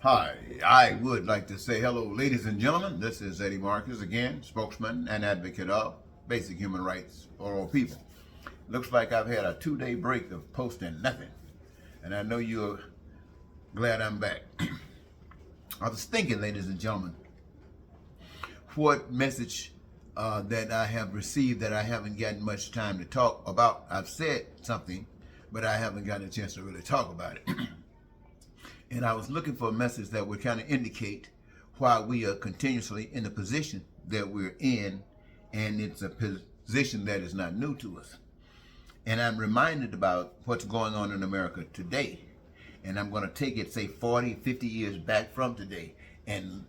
Hi, I would like to say hello, ladies and gentlemen. This is Eddie Marcus again, spokesman and advocate of basic human rights for all people. Looks like I've had a 2-day break of posting nothing, and I know you're glad I'm back. I was thinking, ladies and gentlemen, what message that I have received that I haven't gotten much time to talk about. I've said something, but I haven't gotten a chance to really talk about it. And I was looking for a message that would kind of indicate why we are continuously in the position that we're in, and it's a position that is not new to us. And I'm reminded about what's going on in America today. And I'm going to take it, say, 40, 50 years back from today. And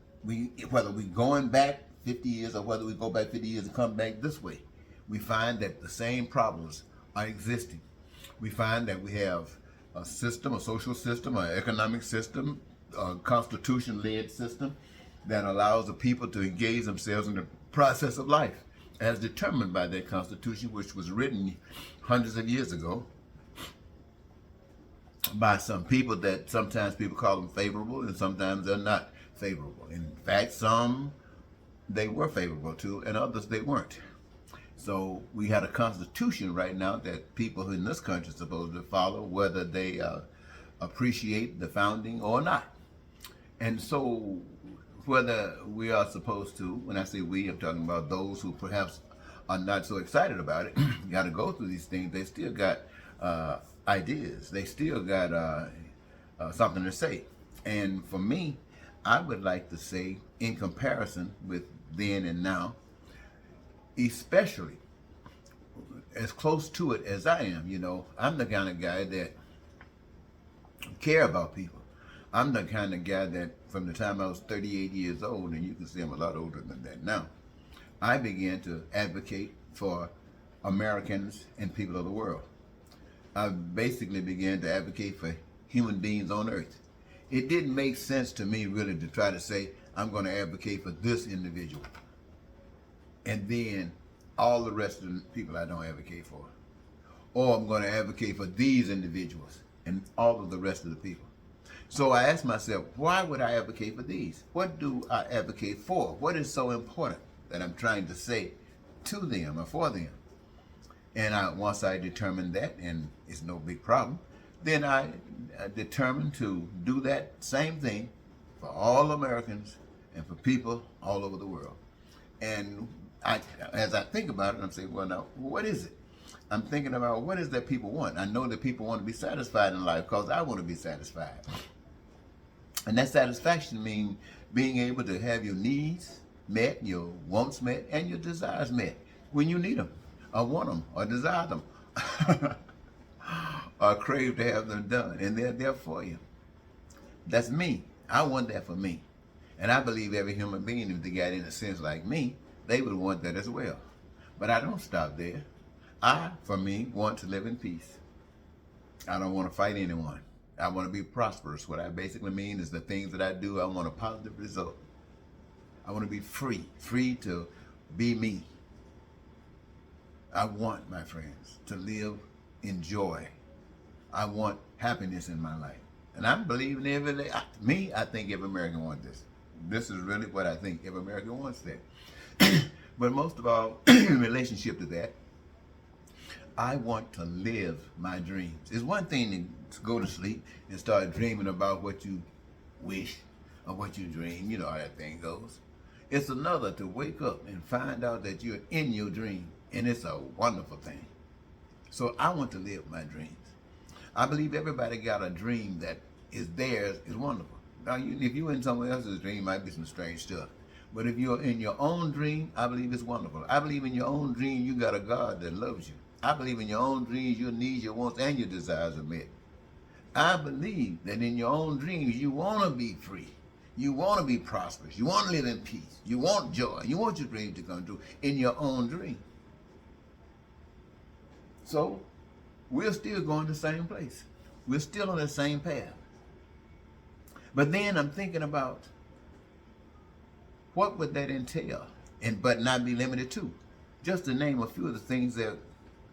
whether we're going back 50 years or whether we go back 50 years and come back this way, we find that the same problems are existing. We find that we have a system, a social system, an economic system, a constitution-led system that allows the people to engage themselves in the process of life as determined by that constitution, which was written hundreds of years ago by some people that sometimes people call them favorable and sometimes they're not favorable. In fact, some they were favorable to and others they weren't. So we had a constitution right now that people in this country are supposed to follow, whether they appreciate the founding or not. And so whether we are supposed to, when I say we, I'm talking about those who perhaps are not so excited about it, got to go through these things. They still got ideas. They still got something to say. And for me, I would like to say, in comparison with then and now, especially as close to it as I am, I'm the kind of guy that care about people. I'm the kind of guy that from the time I was 38 years old, and you can see I'm a lot older than that now, I began to advocate for Americans and people of the world. I basically began to advocate for human beings on earth. It didn't make sense to me really to try to say, I'm going to advocate for this individual, and then all the rest of the people I don't advocate for. Or I'm going to advocate for these individuals and all of the rest of the people. So I asked myself, why would I advocate for these? What do I advocate for? What is so important that I'm trying to say to them or for them? And once I determined that, and it's no big problem, then I determined to do that same thing for all Americans and for people all over the world. And as I think about it, I'm saying, well, now, what is it? I'm thinking about what is that people want. I know that people want to be satisfied in life because I want to be satisfied. And that satisfaction means being able to have your needs met, your wants met, and your desires met when you need them, or want them, or desire them, or crave to have them done. And they're there for you. That's me. I want that for me. And I believe every human being, if they got in a sense like me, they would want that as well. But I don't stop there. I, for me, want to live in peace. I don't want to fight anyone. I want to be prosperous. What I basically mean is the things that I do, I want a positive result. I want to be free to be me. I want, my friends, to live in joy. I want happiness in my life. And I'm believing every day. I think every American wants this. This is really what I think every American wants that. But most of all, in relationship to that, I want to live my dreams. It's one thing to go to sleep and start dreaming about what you wish or what you dream. You know how that thing goes. It's another to wake up and find out that you're in your dream. And it's a wonderful thing. So I want to live my dreams. I believe everybody got a dream that is theirs, is wonderful. Now, if you're in someone else's dream, it might be some strange stuff. But if you're in your own dream, I believe it's wonderful. I believe in your own dream, you got a God that loves you. I believe in your own dreams, your needs, your wants, and your desires are met. I believe that in your own dreams, you want to be free. You want to be prosperous. You want to live in peace. You want joy. You want your dream to come true in your own dream. So we're still going the same place. We're still on the same path. But then I'm thinking about what would that entail, but not be limited to. Just to name a few of the things that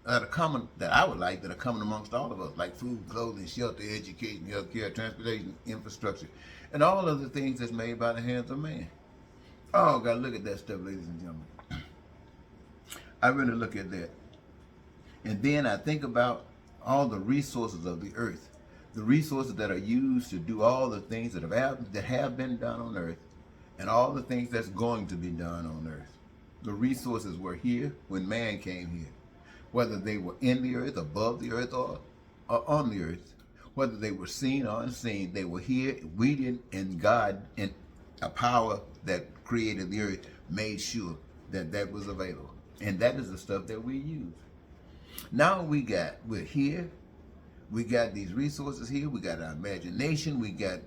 that I would like that are common amongst all of us, like food, clothing, shelter, education, healthcare, transportation, infrastructure, and all of the things that's made by the hands of man. Oh God, look at that stuff, ladies and gentlemen. I really look at that. And then I think about all the resources of the earth, the resources that are used to do all the things that have been done on earth, and all the things that's going to be done on earth. The resources were here when man came here, whether they were in the earth, above the earth, or on the earth, whether they were seen or unseen, they were here. We didn't, and God, and a power that created the earth, made sure that that was available. And that is the stuff that we use. Now we're here. We got these resources here. We got our imagination. We got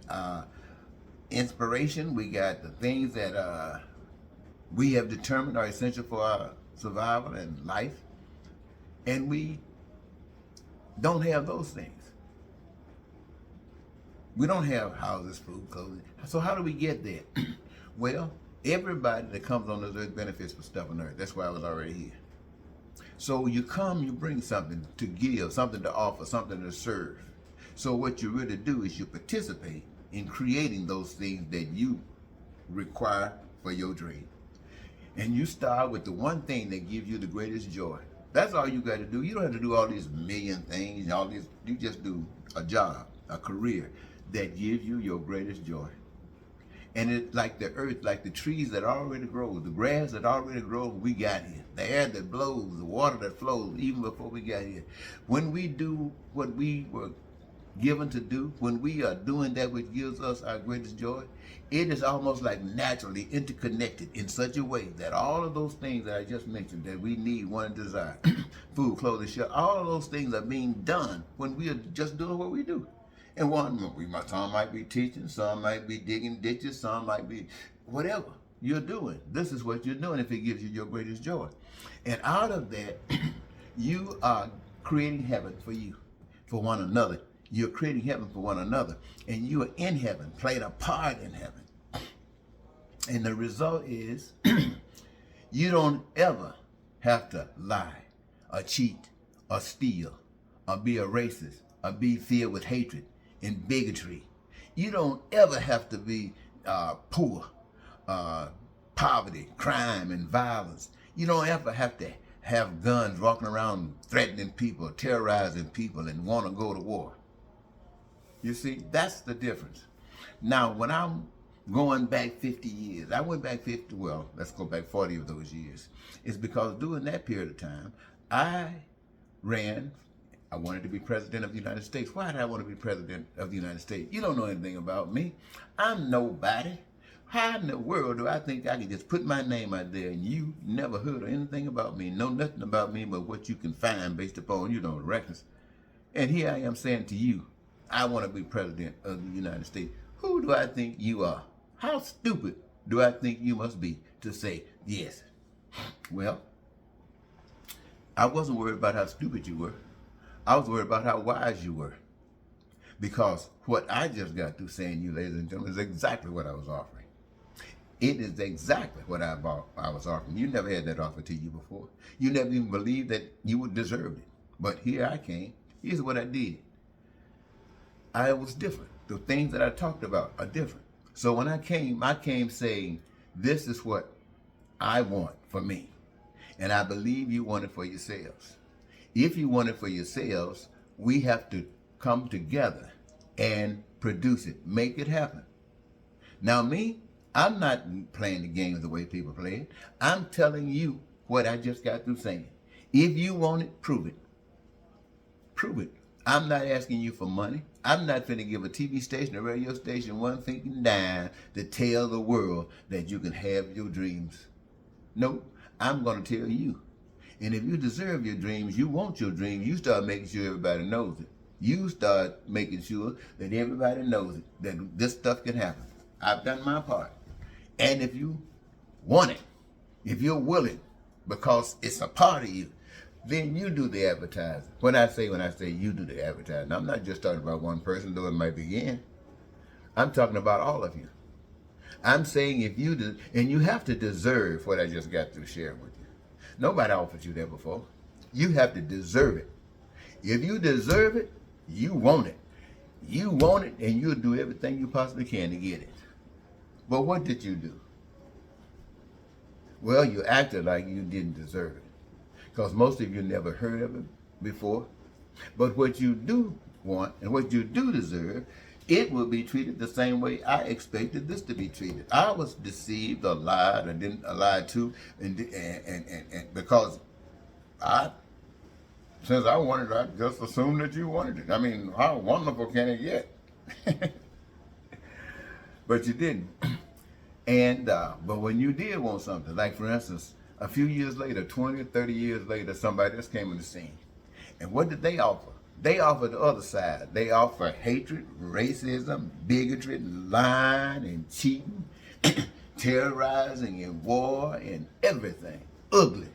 inspiration. We got the things that we have determined are essential for our survival and life. And we don't have those things. We don't have houses, food, clothing. So how do we get there? Well, everybody that comes on this earth benefits from stuff on earth. That's why I was already here. So you come, you bring something to give, something to offer, something to serve. So what you really do is you participate in creating those things that you require for your dream. And you start with the one thing that gives you the greatest joy. That's all you got to do. You don't have to do all these million things, all these. You just do a job, a career that gives you your greatest joy. And it's like the earth, like the trees that already grow, the grass that already grows, we got here. The air that blows, the water that flows, even before we got here. When we do what we were given to do, when we are doing that which gives us our greatest joy, it is almost like naturally interconnected in such a way that all of those things that I just mentioned that we need, want, and desire, food, clothing, shelter, all of those things are being done when we are just doing what we do. And some might be teaching, some might be digging ditches, some might be whatever you're doing. This is what you're doing if it gives you your greatest joy. And out of that, you are creating heaven for you, for one another. You're creating heaven for one another. And you are in heaven, playing a part in heaven. And the result is you don't ever have to lie or cheat or steal or be a racist or be filled with hatred and bigotry. You don't ever have to be poor, poverty, crime, and violence. You don't ever have to have guns walking around threatening people, terrorizing people, and want to go to war. You see, that's the difference. Now, when I'm going back 50 years, I went back 50, well, let's go back 40 of those years. It's because during that period of time, I wanted to be president of the United States. Why did I want to be president of the United States? You don't know anything about me. I'm nobody. How in the world do I think I can just put my name out there and you never heard of anything about me, know nothing about me but what you can find based upon, the records. And here I am saying to you, I want to be president of the United States. Who do I think you are? How stupid do I think you must be to say yes? Well, I wasn't worried about how stupid you were. I was worried about how wise you were. Because what I just got through saying, you ladies and gentlemen, is exactly what I was offering. It is exactly what I was offering. You never had that offer to you before. You never even believed that you would deserve it. But here I came. Here's what I did. I was different. The things that I talked about are different. So when I came saying, this is what I want for me. And I believe you want it for yourselves. If you want it for yourselves, we have to come together and produce it, make it happen. Now me, I'm not playing the game the way people play it. I'm telling you what I just got through saying. If you want it, prove it. Prove it. I'm not asking you for money. I'm not finna give a TV station, a radio station, one thinking dime to tell the world that you can have your dreams. Nope, I'm gonna tell you. And if you deserve your dreams, you want your dreams, you start making sure everybody knows it. You start making sure that everybody knows it, that this stuff can happen. I've done my part. And if you want it, if you're willing, because it's a part of you, then you do the advertising. When I say you do the advertising, I'm not just talking about one person, though it might begin. I'm talking about all of you. I'm saying if you do, and you have to deserve what I just got through sharing with you. Nobody offered you that before. You have to deserve it. If you deserve it, you want it. You want it, and you'll do everything you possibly can to get it. But what did you do? Well, you acted like you didn't deserve it, because most of you never heard of it before. But what you do want and what you do deserve, it will be treated the same way I expected this to be treated. I was deceived or lied or didn't lied to, and because I, since I wanted it, I just assumed that you wanted it. I mean, how wonderful can it get? But you didn't. And but when you did want something, like for instance, a few years later, 20 or 30 years later, somebody else came on the scene. And what did they offer? They offered the other side. They offer hatred, racism, bigotry, lying and cheating, terrorizing and war and everything. Ugly.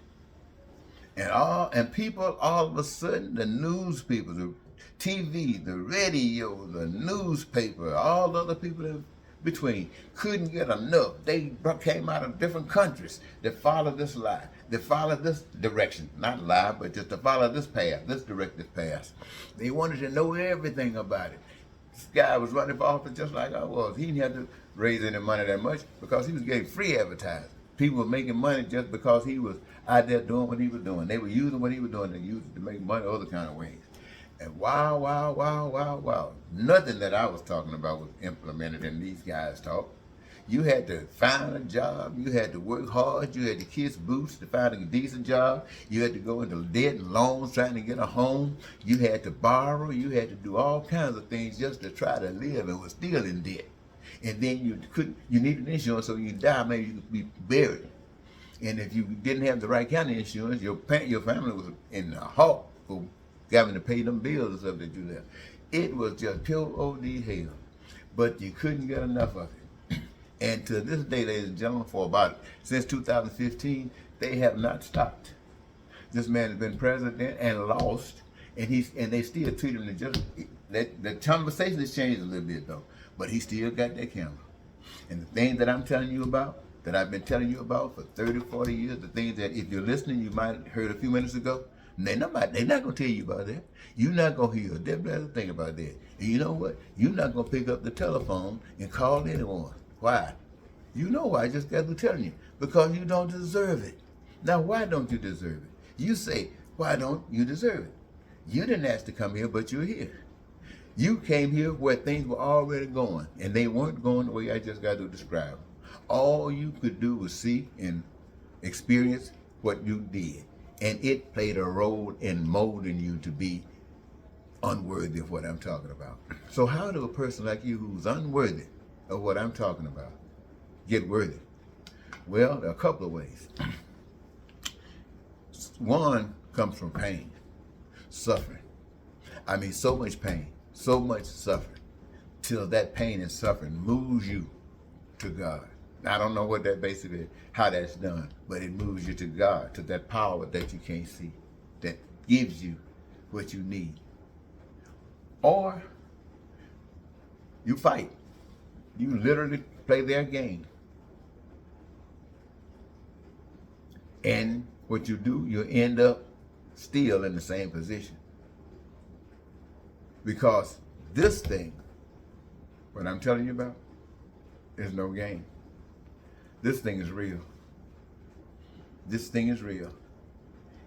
And people all of a sudden, the news people, the TV, the radio, the newspaper, all the other people in between couldn't get enough. They came out of different countries that followed this lie, that followed this direction, not lie, but just to follow this path, this directive path. They wanted to know everything about it. This guy was running for office just like I was. He didn't have to raise any money that much because he was getting free advertising. People were making money just because he was out there doing what he was doing. They were using what he was doing. They used it to make money other kind of ways. And wow. Nothing that I was talking about was implemented in these guys' talk. You had to find a job. You had to work hard. You had to kiss boots to find a decent job. You had to go into debt and loans trying to get a home. You had to borrow. You had to do all kinds of things just to try to live and was still in debt. And then you needed insurance so you die, maybe you could be buried. And if you didn't have the right kind of insurance, your family was in the hawk for having to pay them bills and stuff that you left. It was just pure OD hell. But you couldn't get enough of it. And to this day, ladies and gentlemen, since 2015, they have not stopped. This man has been president and lost, and they still treat him the conversation has changed a little bit though, but he still got that camera. And the things that I'm telling you about, that I've been telling you about for 30, 40 years, the things that if you're listening, you might have heard a few minutes ago, they're not going to tell you about that. You're not going to hear a damn thing about that. And you know what? You're not going to pick up the telephone and call anyone. Why? You know why, I just got to tell you. Because you don't deserve it. Now, why don't you deserve it? You say, why don't you deserve it? You didn't ask to come here, but you're here. You came here where things were already going, and they weren't going the way I just got to describe them. All you could do was see and experience what you did. And it played a role in molding you to be unworthy of what I'm talking about. So how do a person like you who's unworthy of what I'm talking about get worthy? Well, there are a couple of ways. One comes from pain, suffering. I mean, so much pain, so much suffering, till that pain and suffering moves you to God. I don't know what that basically, how that's done, but it moves you to God, to that power that you can't see, that gives you what you need. Or you fight. You literally play their game. And what you do, you end up still in the same position. Because this thing, what I'm telling you about, is no game. This thing is real. This thing is real.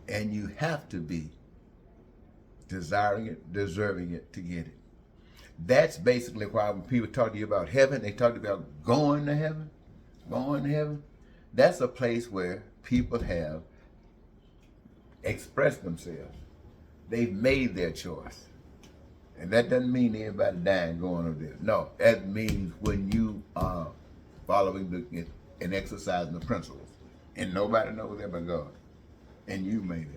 And you have to be desiring it, deserving it to get it. That's basically why when people talk to you about heaven, they talk about going to heaven. Going to heaven. That's a place where people have expressed themselves. They've made their choice. And that doesn't mean everybody dying going over there. No, that means when you are following and exercising the principles. And nobody knows that but God. And you made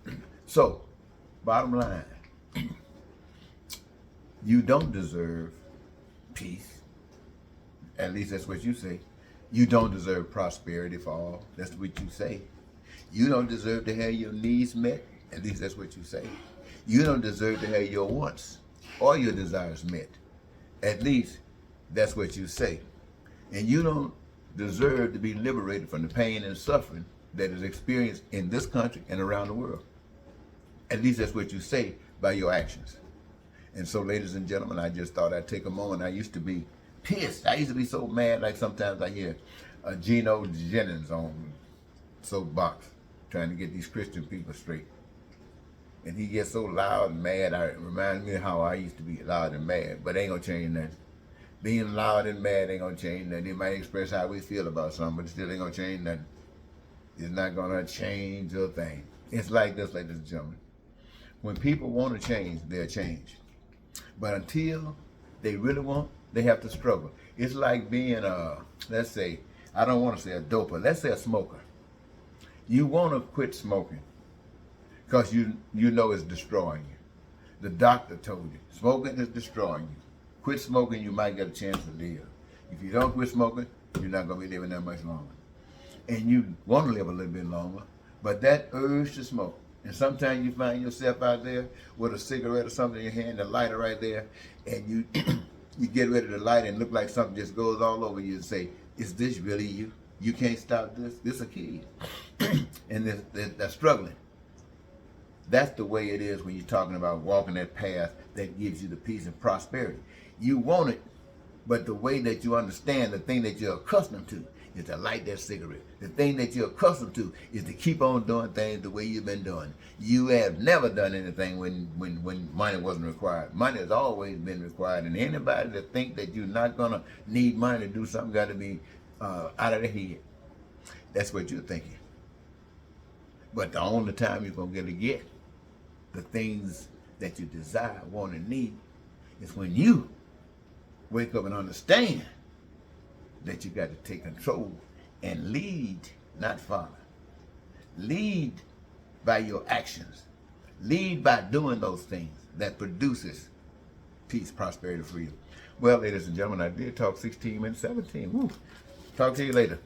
it. So, bottom line, you don't deserve peace. At least that's what you say. You don't deserve prosperity for all. That's what you say. You don't deserve to have your needs met. At least that's what you say. You don't deserve to have your wants or your desires met. At least that's what you say. And you don't deserve to be liberated from the pain and suffering that is experienced in this country and around the world. At least that's what you say by your actions. And so, ladies and gentlemen, I just thought I'd take a moment. I used to be pissed. I used to be so mad, like sometimes I hear Geno Jennings on soapbox trying to get these Christian people straight. And he gets so loud and mad. It reminds me of how I used to be loud and mad, but it ain't gonna change nothing. Being loud and mad ain't gonna change nothing. It might express how we feel about something, but it still ain't gonna change nothing. It's not gonna change a thing. It's like this, ladies and gentlemen. When people want to change, they'll change. But until they really want, they have to struggle. It's like being let's say, I don't want to say a doper, let's say a smoker. You want to quit smoking because you know it's destroying you. The doctor told you, smoking is destroying you. Quit smoking, you might get a chance to live. If you don't quit smoking, you're not going to be living that much longer. And you want to live a little bit longer, but that urge to smoke, and sometimes you find yourself out there with a cigarette or something in your hand, a lighter right there, and you you get ready to light it and look like something just goes all over you and say, is this really you? You can't stop this? This a kid. And they're struggling. That's the way it is when you're talking about walking that path that gives you the peace and prosperity. You want it, but the way that you understand, the thing that you're accustomed to, is to light that cigarette. The thing that you're accustomed to is to keep on doing things the way you've been doing. You have never done anything when money wasn't required. Money has always been required, and anybody that think that you're not gonna need money to do something got to be out of their head. That's what you're thinking. But the only time you're gonna get the things that you desire, want, and need is when you wake up and understand that you got to take control and lead, not follow. Lead by your actions. Lead by doing those things that produces peace, prosperity, freedom. Well, ladies and gentlemen, I did talk 16 minutes, 17. Woo. Talk to you later.